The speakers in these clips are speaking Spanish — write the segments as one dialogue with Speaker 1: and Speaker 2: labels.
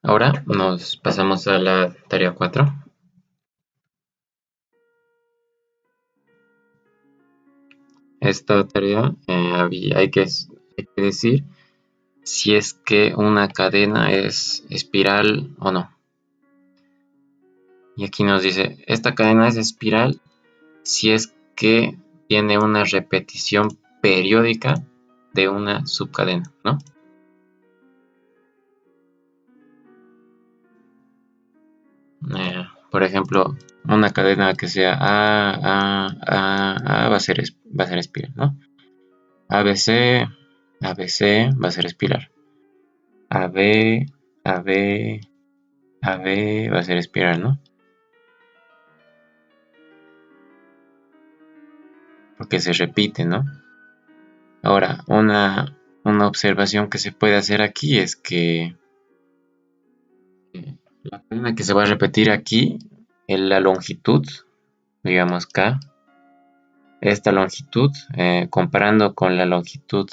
Speaker 1: Ahora nos pasamos a la tarea 4. Esta tarea hay que decir si es que una cadena es espiral o no. Y aquí nos dice, esta cadena es espiral si es que tiene una repetición periódica de una subcadena, ¿no? Por ejemplo, una cadena que sea A va a ser espiral, ¿no? ABC, ABC va a ser espiral. AB, AB, AB va a ser espiral, ¿no? Porque se repite, ¿no? Ahora, una observación que se puede hacer aquí es que la cadena que se va a repetir aquí es la longitud, digamos K. Esta longitud, comparando con la longitud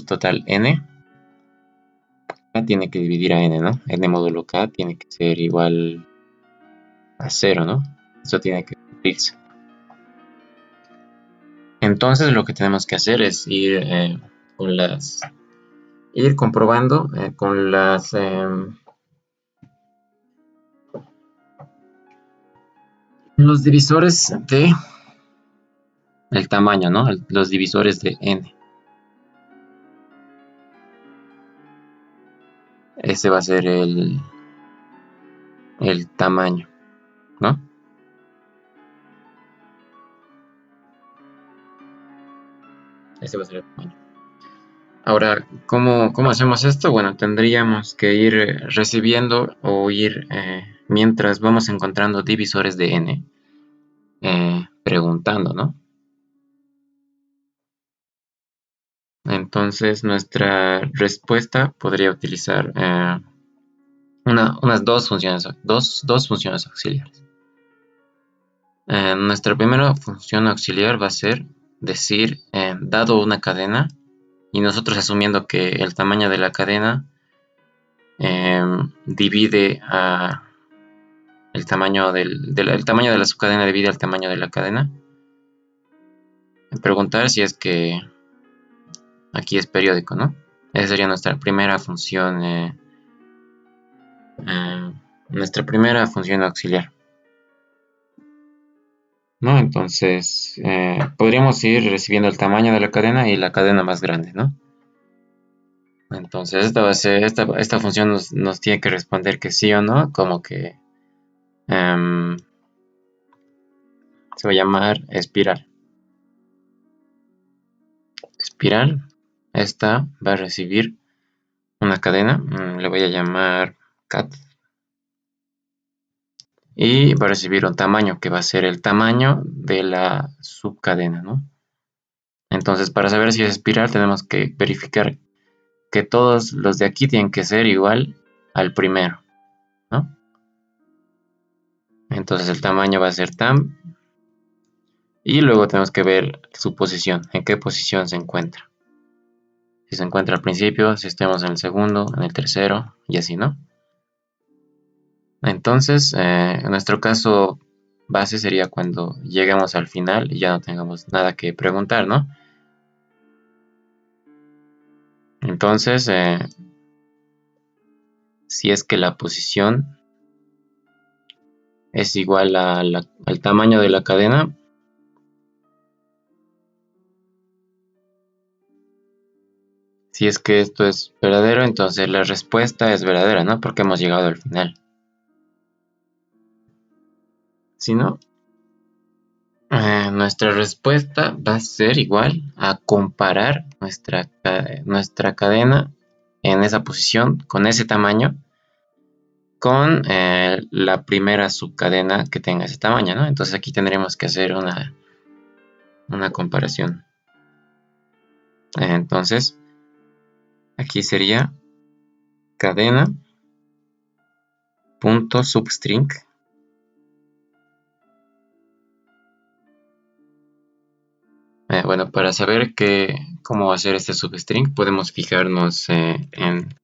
Speaker 1: total N, K tiene que dividir a N, ¿no? N módulo K tiene que ser igual a 0, ¿no? Eso tiene que cumplirse. Entonces lo que tenemos que hacer es ir comprobando con los divisores de el tamaño, ¿no? Los divisores de n. Ese va a ser el tamaño, ¿no? Ese va a ser el tamaño. Ahora, ¿cómo hacemos esto? Bueno, tendríamos que ir recibiendo o ir, mientras vamos encontrando divisores de n, preguntando, ¿no? Entonces, nuestra respuesta podría utilizar unas dos funciones auxiliares. Nuestra primera función auxiliar va a ser decir, dado una cadena, y nosotros asumiendo que el tamaño de la cadena divide a el tamaño el tamaño de la subcadena divide al tamaño de la cadena. Preguntar si es que aquí es periódico, ¿no? Esa sería nuestra primera función, nuestra primera función auxiliar, ¿no? Entonces, podríamos ir recibiendo el tamaño de la cadena y la cadena más grande, ¿no? Entonces, esta función nos tiene que responder que sí o no, como que se va a llamar espiral. Espiral, esta va a recibir una cadena, le voy a llamar cat, y va a recibir un tamaño que va a ser el tamaño de la subcadena, ¿no? Entonces, para saber si es espiral, tenemos que verificar que todos los de aquí tienen que ser igual al primero, ¿no? Entonces el tamaño va a ser tam, y luego tenemos que ver su posición, en qué posición se encuentra. Si se encuentra al principio, si estamos en el segundo, en el tercero, y así, ¿no? Entonces, en nuestro caso base sería cuando lleguemos al final y ya no tengamos nada que preguntar, ¿no? Entonces, si es que la posición es igual al tamaño de la cadena, si es que esto es verdadero, entonces la respuesta es verdadera, ¿no? Porque hemos llegado al final. Si no, nuestra respuesta va a ser igual a comparar nuestra cadena en esa posición, con ese tamaño, con la primera subcadena que tenga ese tamaño, ¿no? Entonces aquí tendríamos que hacer una comparación. Entonces, aquí sería cadena punto substring bueno, para saber cómo hacer este substring, podemos fijarnos en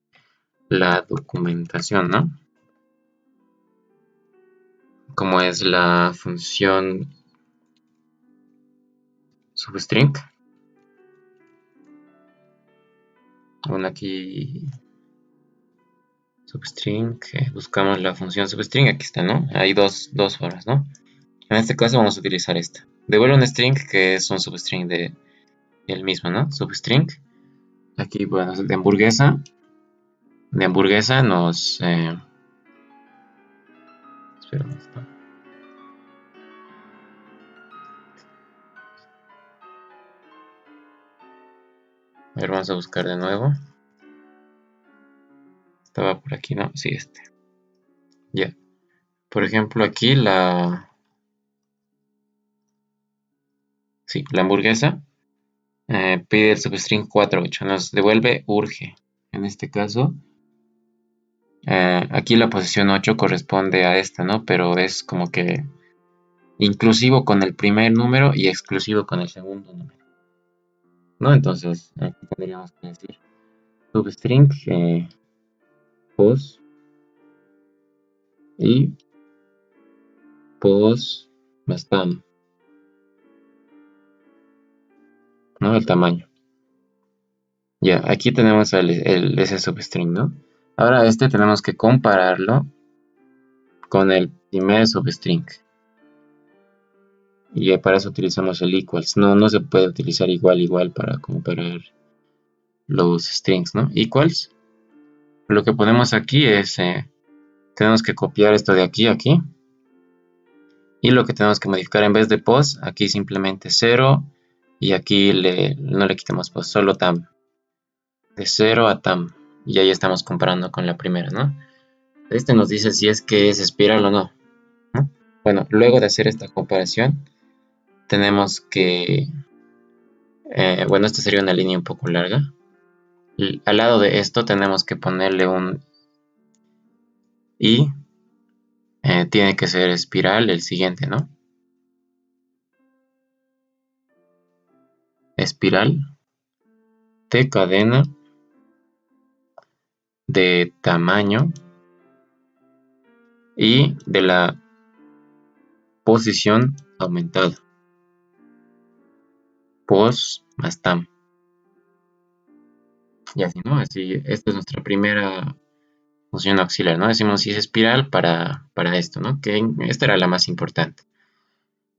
Speaker 1: la documentación, ¿no? Como es la función substring. Bueno, aquí substring, buscamos la función substring, aquí está, ¿no? Hay dos formas, ¿no? En este caso vamos a utilizar esta. Devuelve un string que es un substring de el mismo, ¿no? Substring. Aquí, bueno, de hamburguesa. De hamburguesa nos... espera, ¿dónde está? A ver, vamos a buscar de nuevo. Estaba por aquí, ¿no? Sí, este. Ya. Por ejemplo, aquí sí, la hamburguesa pide el substring 48. Nos devuelve urge. En este caso, aquí la posición 8 corresponde a esta, ¿no? Pero es como que inclusivo con el primer número y exclusivo con el segundo número, ¿no? Entonces, aquí tendríamos que decir substring pos y pos más tam, ¿no? El tamaño. Ya, aquí tenemos ese substring, ¿no? Ahora este tenemos que compararlo con el primer substring. Y para eso utilizamos el equals. No se puede utilizar igual para comparar los strings, ¿no? Equals. Lo que ponemos aquí es, tenemos que copiar esto de aquí a aquí. Y lo que tenemos que modificar en vez de pos, aquí simplemente 0. Y aquí no le quitemos pos, solo tam. De 0 a tam. Y ahí estamos comparando con la primera, ¿no? Este nos dice si es que es espiral o no, ¿no? Bueno, luego de hacer esta comparación, tenemos que... bueno, esta sería una línea un poco larga. Y al lado de esto tenemos que ponerle un i. Tiene que ser espiral el siguiente, ¿no? Espiral de cadena de tamaño y de la posición aumentada. Pos más tam. Y así, ¿no? Así, esta es nuestra primera función auxiliar, ¿no? Decimos si es espiral para esto, ¿no? Que esta era la más importante.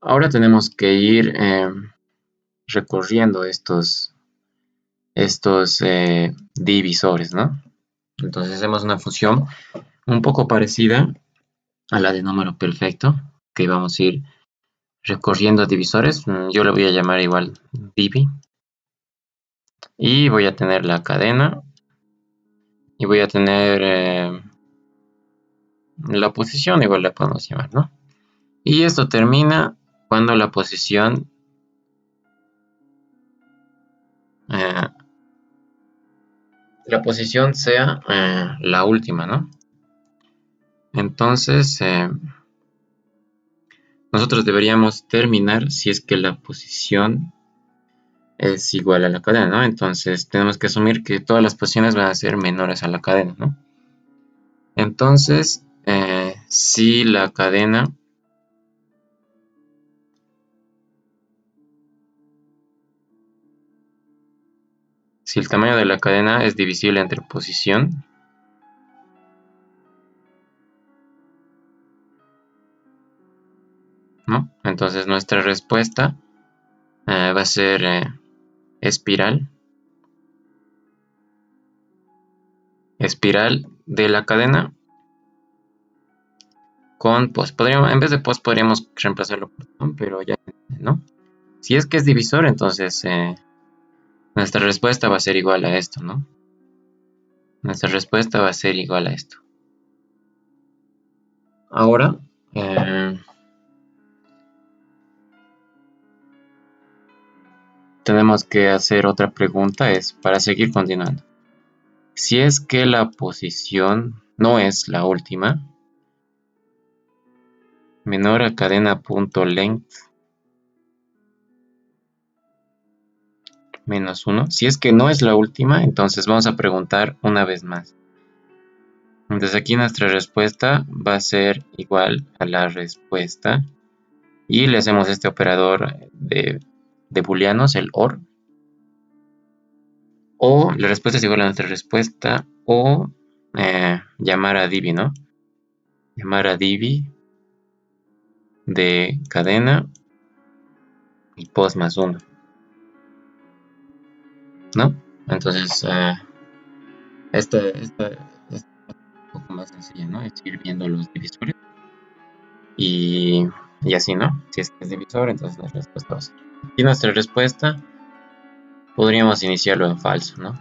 Speaker 1: Ahora tenemos que ir recorriendo estos divisores, ¿no? Entonces hacemos una función un poco parecida a la de número perfecto, que vamos a ir recorriendo divisores. Yo le voy a llamar igual divi. Y voy a tener la cadena. Y voy a tener la posición, igual la podemos llamar, ¿no? Y esto termina cuando la posición eh, sea la última, ¿no? Entonces, nosotros deberíamos terminar si es que la posición es igual a la cadena, ¿no? Entonces, tenemos que asumir que todas las posiciones van a ser menores a la cadena, ¿no? Entonces, si la cadena si el tamaño de la cadena es divisible entre posición, ¿no? Entonces nuestra respuesta va a ser espiral de la cadena con post. En vez de post podríamos reemplazarlo por tom, pero ya no. Si es que es divisor, entonces nuestra respuesta va a ser igual a esto, ¿no? Nuestra respuesta va a ser igual a esto. Ahora, tenemos que hacer otra pregunta, es para seguir continuando. Si es que la posición no es la última, menor a cadena.length menos 1. Si es que no es la última, entonces vamos a preguntar una vez más. Entonces aquí nuestra respuesta va a ser igual a la respuesta y le hacemos este operador de booleanos, el OR, o la respuesta es igual a nuestra respuesta, o llamar a Divi, ¿no? Llamar a Divi de cadena y post más 1, ¿no? Entonces, esta es un poco más sencilla, ¿no? Es ir viendo los divisores y, y así, ¿no? Si es que es divisor, entonces la respuesta va a ser. Y nuestra respuesta podríamos iniciarlo en falso, ¿no?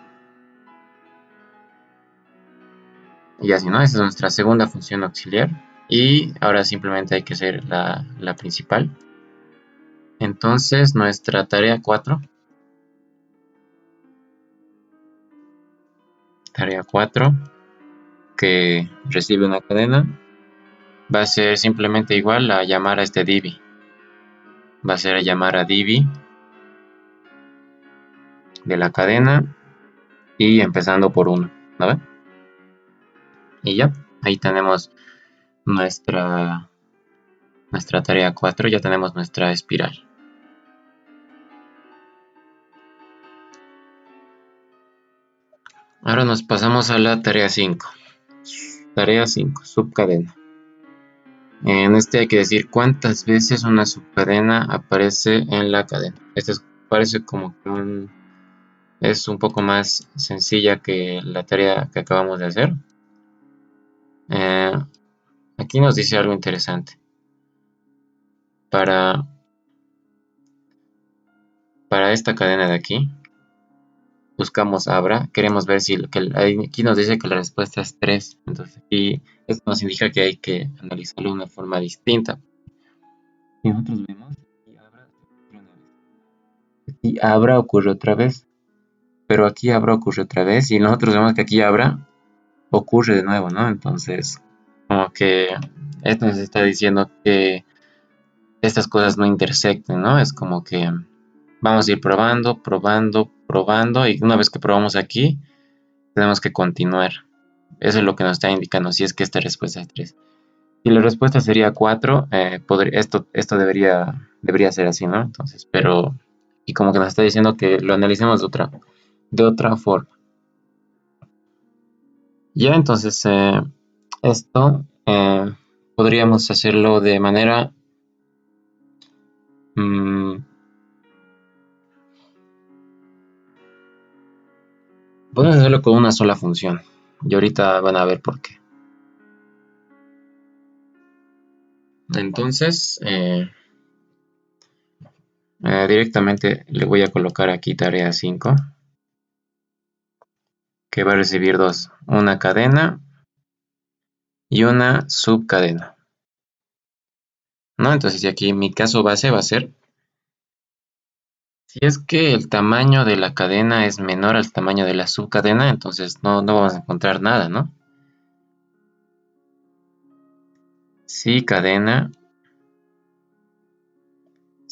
Speaker 1: Y así, ¿no? Esa es nuestra segunda función auxiliar. Y ahora simplemente hay que hacer la principal. Entonces, nuestra tarea 4, que recibe una cadena, va a ser simplemente igual a llamar a este divi. Va a ser a llamar a divi de la cadena y empezando por 1, ¿no ven? Y ya, ahí tenemos nuestra tarea 4, ya tenemos nuestra espiral. Ahora nos pasamos a la tarea 5. Tarea 5, subcadena. En este hay que decir cuántas veces una subcadena aparece en la cadena. Este parece como que es un poco más sencilla que la tarea que acabamos de hacer. Eh, Aquí nos dice algo interesante. Para esta cadena de aquí, buscamos abra. Queremos ver si aquí nos dice que la respuesta es 3. Entonces aquí esto nos indica que hay que analizarlo de una forma distinta. Y nosotros vemos aquí abra ocurre otra vez. Pero aquí abra ocurre otra vez. Y nosotros vemos que aquí abra ocurre de nuevo, ¿no? Entonces, como que esto nos está diciendo que estas cosas no intersecten, ¿no? Es como que vamos a ir probando, probando, probando, y una vez que probamos aquí, tenemos que continuar. Eso es lo que nos está indicando, si es que esta respuesta es 3. Si la respuesta sería 4, esto debería ser así, ¿no? Entonces, pero, y como que nos está diciendo que lo analicemos de otra forma. Ya, entonces, esto podríamos hacerlo de manera podemos hacerlo con una sola función. Y ahorita van a ver por qué. Entonces, directamente le voy a colocar aquí tarea 5, que va a recibir dos, una cadena y una subcadena, ¿no? Entonces, y aquí mi caso base va a ser, si es que el tamaño de la cadena es menor al tamaño de la subcadena, entonces no vamos a encontrar nada, ¿no? Si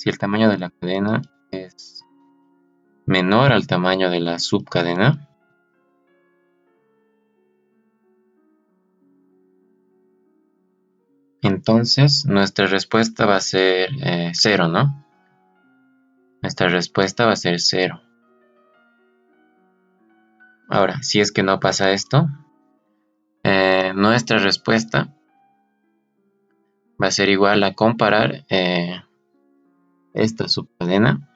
Speaker 1: el tamaño de la cadena es menor al tamaño de la subcadena, entonces nuestra respuesta va a ser 0, ¿no? Nuestra respuesta va a ser 0. Ahora, si es que no pasa esto, nuestra respuesta va a ser igual a comparar esta subcadena.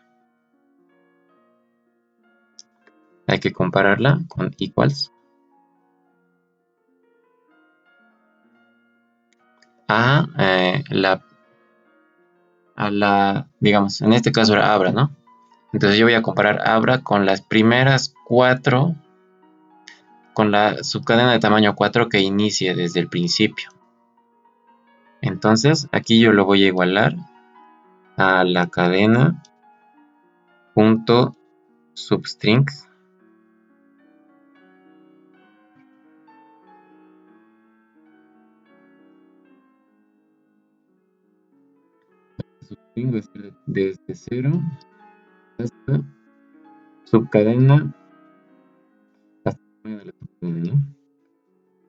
Speaker 1: Hay que compararla con equals digamos, en este caso era Abra, ¿no? Entonces yo voy a comparar Abra con las primeras 4, con la subcadena de tamaño 4 que inicie desde el principio. Entonces aquí yo lo voy a igualar a la cadena punto substrings desde 0 hasta subcadena hasta el tamaño de la subcadena, ¿no?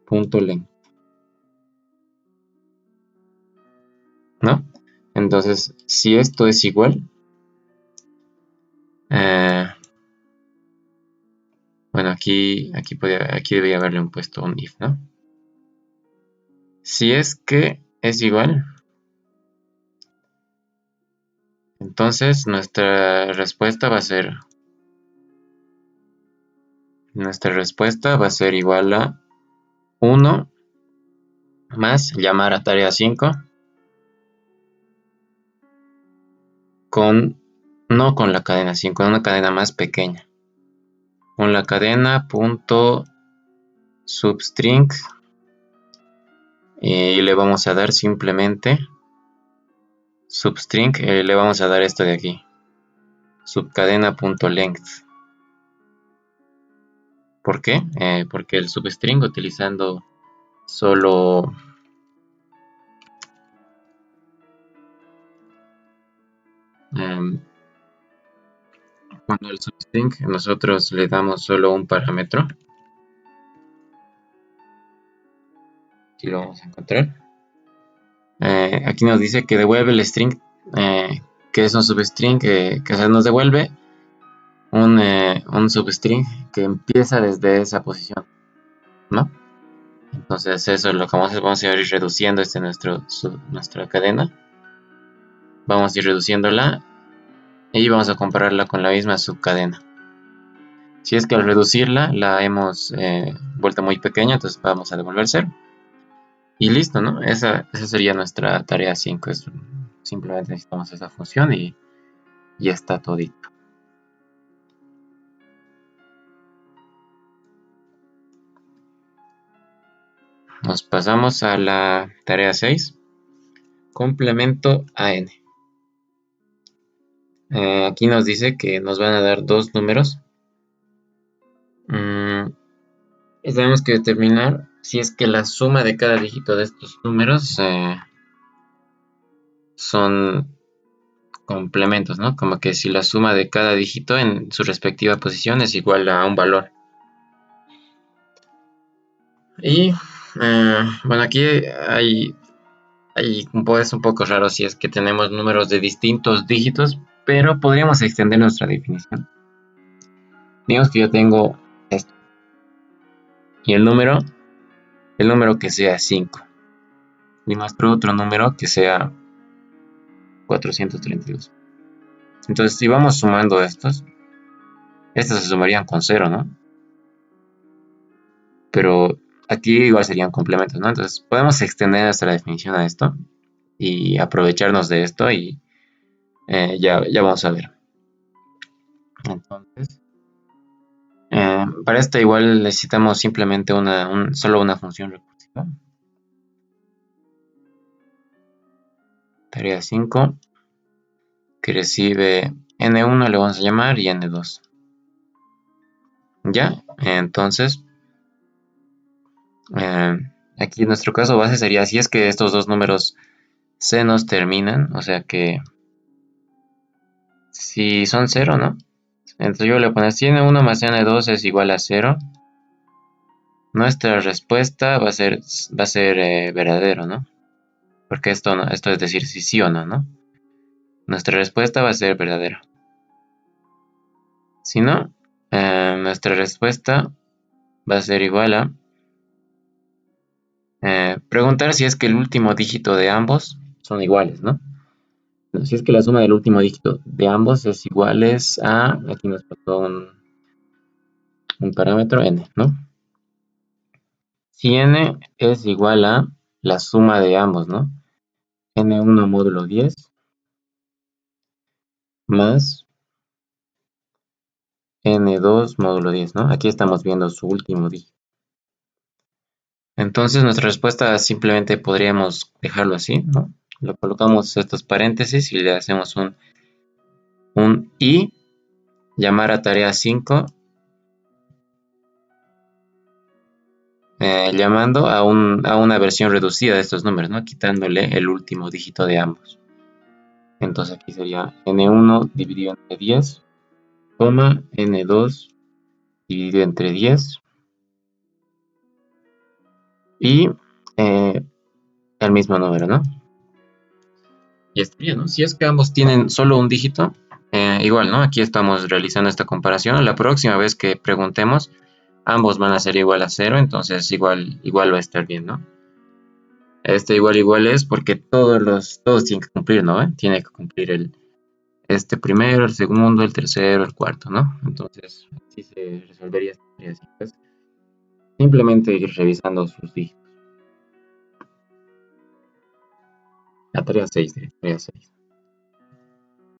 Speaker 1: punto length, ¿no? Entonces, si esto es igual, bueno, aquí debería haberle puesto un if, ¿no? Si es que es igual, entonces nuestra respuesta va a ser igual a 1 más llamar a tarea 5 no con la cadena 5, con una cadena más pequeña. Con la cadena punto substring y le vamos a dar simplemente substring, le vamos a dar esto de aquí, subcadena.length. ¿Por qué? Porque el substring, utilizando solo cuando el substring nosotros le damos solo un parámetro, aquí lo vamos a encontrar. Aquí nos dice que devuelve el string, que es un substring, que nos devuelve un substring que empieza desde esa posición, ¿no? Entonces eso es lo que vamos a ir reduciendo nuestra cadena. Vamos a ir reduciéndola y vamos a compararla con la misma subcadena. Si es que al reducirla la hemos vuelto muy pequeña, entonces vamos a devolver 0. Y listo, ¿no? Esa sería nuestra tarea 5. Simplemente necesitamos esa función y ya está todito. Nos pasamos a la tarea 6. Complemento a n. Aquí nos dice que nos van a dar dos números. Y tenemos que determinar si es que la suma de cada dígito de estos números son complementos, ¿no? Como que si la suma de cada dígito en su respectiva posición es igual a un valor. Y bueno, aquí es un poco raro si es que tenemos números de distintos dígitos, pero podríamos extender nuestra definición. Digamos que yo tengo esto y el número que sea 5 y nuestro otro número que sea 432. Entonces, si vamos sumando estos se sumarían con 0, ¿no? Pero aquí igual serían complementos, ¿no? Entonces, podemos extender nuestra definición a esto y aprovecharnos de esto y ya vamos a ver. Entonces, para esto igual necesitamos simplemente solo una función recursiva. Tarea 5, que recibe n1, le vamos a llamar, y n2. Ya, entonces, aquí nuestro caso base sería si es que estos dos números se nos terminan, o sea que si son 0, ¿no? Entonces yo le voy a poner si n1 más n2 es igual a 0. Nuestra respuesta va a ser verdadero, ¿no? Porque esto es decir si sí o no, ¿no? Nuestra respuesta va a ser verdadera. Si no, nuestra respuesta va a ser igual a preguntar si es que el último dígito de ambos son iguales, ¿no? Si es que la suma del último dígito de ambos es iguales a, aquí nos pasó un parámetro n, ¿no? Si n es igual a la suma de ambos, ¿no? n1 módulo 10 más n2 módulo 10, ¿no? Aquí estamos viendo su último dígito. Entonces nuestra respuesta simplemente podríamos dejarlo así, ¿no? Lo colocamos estos paréntesis y le hacemos un i, llamar a tarea 5, llamando a una versión reducida de estos números, ¿no? Quitándole el último dígito de ambos. Entonces aquí sería n1 dividido entre 10, n2 dividido entre 10, y el mismo número, ¿no? Y está bien, ¿no? Si es que ambos tienen solo un dígito, igual, ¿no? Aquí estamos realizando esta comparación. La próxima vez que preguntemos, ambos van a ser igual a cero, entonces igual va a estar bien, ¿no? Este igual es porque todos tienen que cumplir, ¿no? Tiene que cumplir este primero, el segundo, el tercero, el cuarto, ¿no? Entonces, así se resolvería esta tarea. Así pues, simplemente ir revisando sus dígitos. La tarea 6, tarea 6.